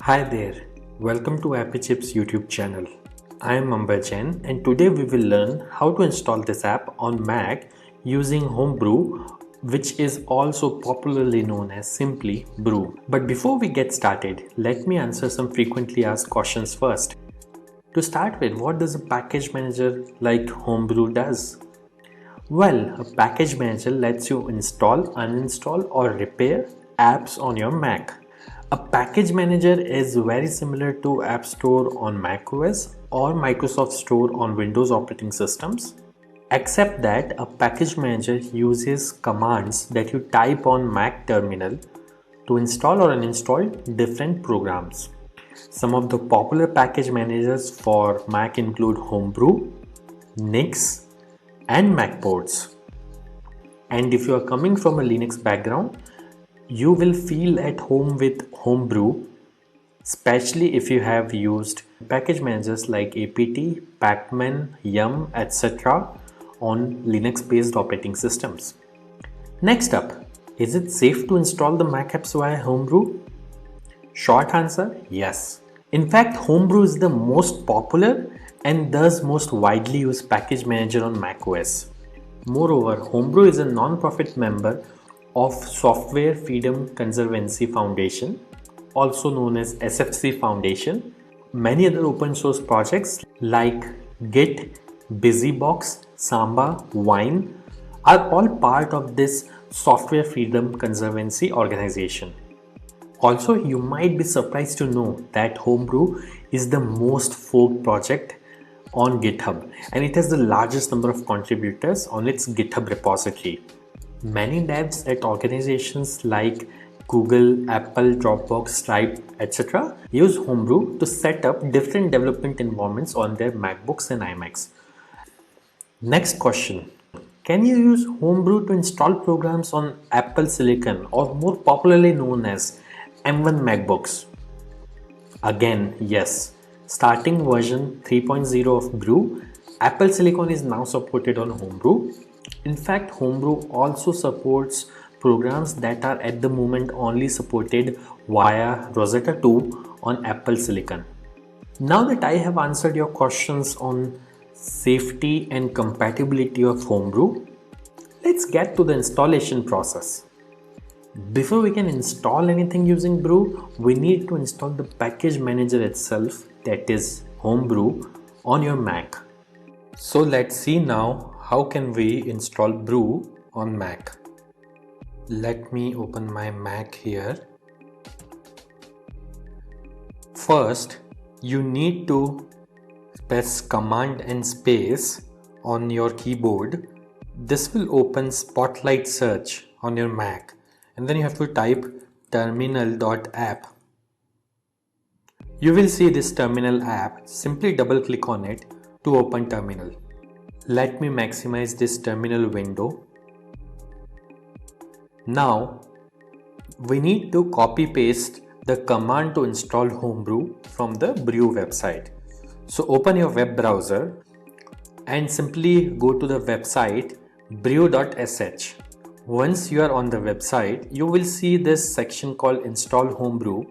Hi there, welcome to Appy Chips YouTube channel. I am Ambajan and today we will learn how to install this app on Mac using Homebrew, which is also popularly known as simply Brew. But before we get started, let me answer some frequently asked questions first. To start with, what does a package manager like Homebrew does? Well, a package manager lets you install, uninstall or repair apps on your Mac. A package manager is very similar to App Store on macOS or Microsoft Store on Windows operating systems, except that a package manager uses commands that you type on Mac terminal to install or uninstall different programs. Some of the popular package managers for Mac include Homebrew, Nix, and Macports. And if you are coming from a Linux background, you will feel at home with Homebrew, especially if you have used package managers like apt, pacman, yum, etc. on Linux based operating systems. Next up, is it safe to install the Mac apps via Homebrew? Short answer, yes. In fact, Homebrew is the most popular and thus most widely used package manager on macOS. Moreover, Homebrew is a non-profit member of Software Freedom Conservancy Foundation, also known as SFC Foundation. Many other open source projects like Git, BusyBox, Samba, Wine are all part of this Software Freedom Conservancy organization. Also, you might be surprised to know that Homebrew is the most forked project on GitHub and it has the largest number of contributors on its GitHub repository. Many devs at organizations like Google, Apple, Dropbox, Stripe, etc. use Homebrew to set up different development environments on their MacBooks and iMacs. Next question. Can you use Homebrew to install programs on Apple Silicon or more popularly known as M1 MacBooks? Again, yes. Starting version 3.0 of Brew, Apple Silicon is now supported on Homebrew. In fact, Homebrew also supports programs that are at the moment only supported via Rosetta 2 on Apple Silicon. Now that I have answered your questions on safety and compatibility of Homebrew, let's get to the installation process. Before we can install anything using Brew, we need to install the package manager itself, that is Homebrew, on your Mac. So let's see now how can we install Brew on Mac. Let me open my Mac here. First, you need to press Command and space on your keyboard. This will open Spotlight search on your Mac. And then you have to type terminal.app. You will see this terminal app. Simply double click on it to open terminal. Let me maximize this terminal window. Now we need to copy paste the command to install Homebrew from the Brew website. So open your web browser and simply go to the website brew.sh. Once you are on the website, you will see this section called Install Homebrew,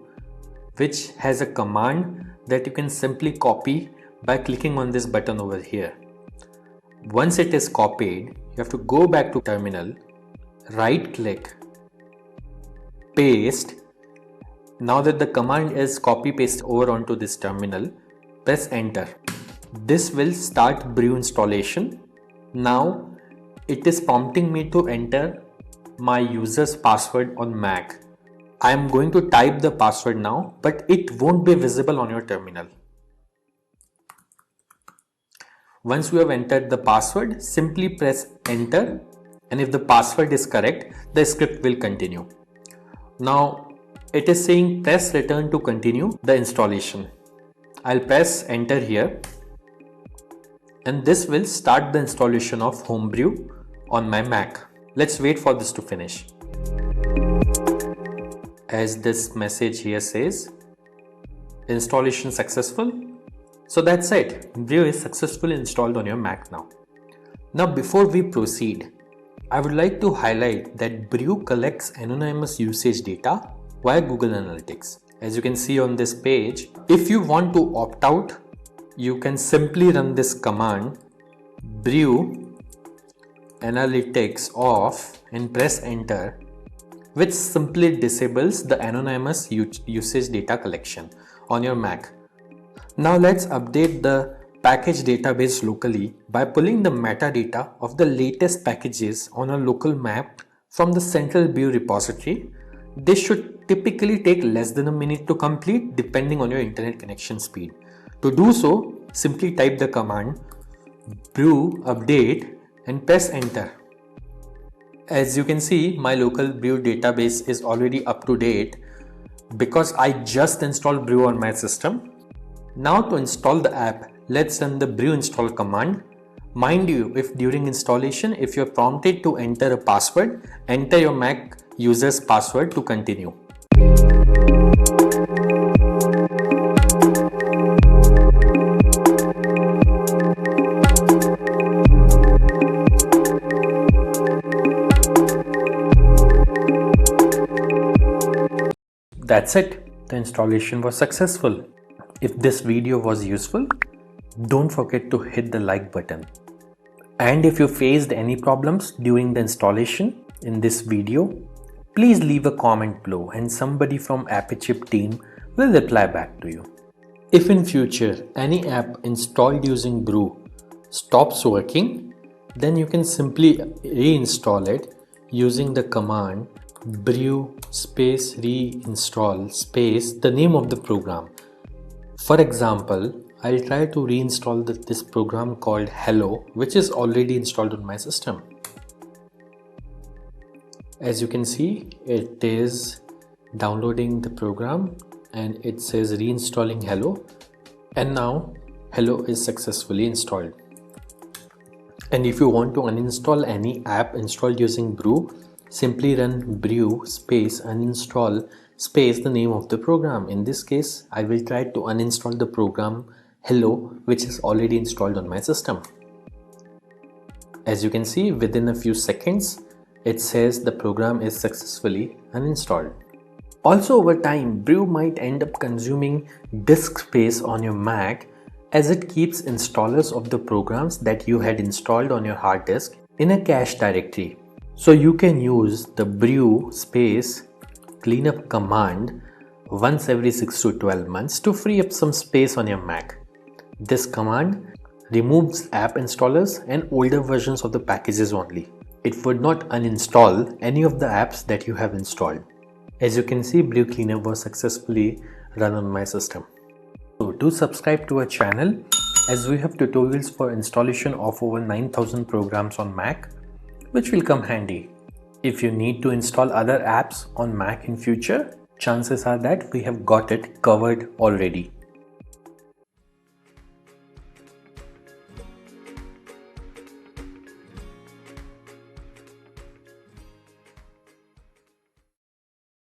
which has a command that you can simply copy by clicking on this button over here. Once it is copied, you have to go back to terminal, right click, paste. Now that the command is copy paste over onto this terminal, press enter. This will start Brew installation. Now it is prompting me to enter my user's password on Mac. I am going to type the password now, but it won't be visible on your terminal. Once you have entered the password, simply press enter, and if the password is correct, the script will continue. Now it is saying press return to continue the installation. I'll press enter here, and this will start the installation of Homebrew on my Mac. Let's wait for this to finish. As this message here says, installation successful. So that's it. Brew is successfully installed on your Mac now. Now before we proceed, I would like to highlight that Brew collects anonymous usage data via Google Analytics. As you can see on this page, if you want to opt out, you can simply run this command brew analytics off and press enter, which simply disables the anonymous usage data collection on your Mac. Now let's update the package database locally by pulling the metadata of the latest packages on a local map from the central Brew repository. This should typically take less than a minute to complete depending on your internet connection speed. To do so, simply type the command brew update and press enter. As you can see, my local Brew database is already up to date because I just installed Brew on my system. Now to install the app, let's run the brew install command. Mind you, if during installation, if you're prompted to enter a password, enter your Mac user's password to continue. That's it. The installation was successful. If this video was useful, don't forget to hit the like button. And if you faced any problems during the installation in this video, please leave a comment below and somebody from AppyChip team will reply back to you. If in future any app installed using Brew stops working, then you can simply reinstall it using the command brew space reinstall space the name of the program. For example, I'll try to reinstall this program called Hello, which is already installed on my system. As you can see, it is downloading the program and it says reinstalling Hello, and now Hello is successfully installed. And if you want to uninstall any app installed using Brew, simply run brew space uninstall space the name of the program. In this case, I will try to uninstall the program Hello, which is already installed on my system. As you can see, within a few seconds, it says the program is successfully uninstalled. Also, over time, Brew might end up consuming disk space on your Mac as it keeps installers of the programs that you had installed on your hard disk in a cache directory. So you can use the brew space cleanup command once every 6 to 12 months to free up some space on your Mac. This command removes app installers and older versions of the packages only. It would not uninstall any of the apps that you have installed. As you can see, Brew cleanup was successfully run on my system. So do subscribe to our channel, as we have tutorials for installation of over 9,000 programs on Mac, which will come handy. If you need to install other apps on Mac in future, chances are that we have got it covered already.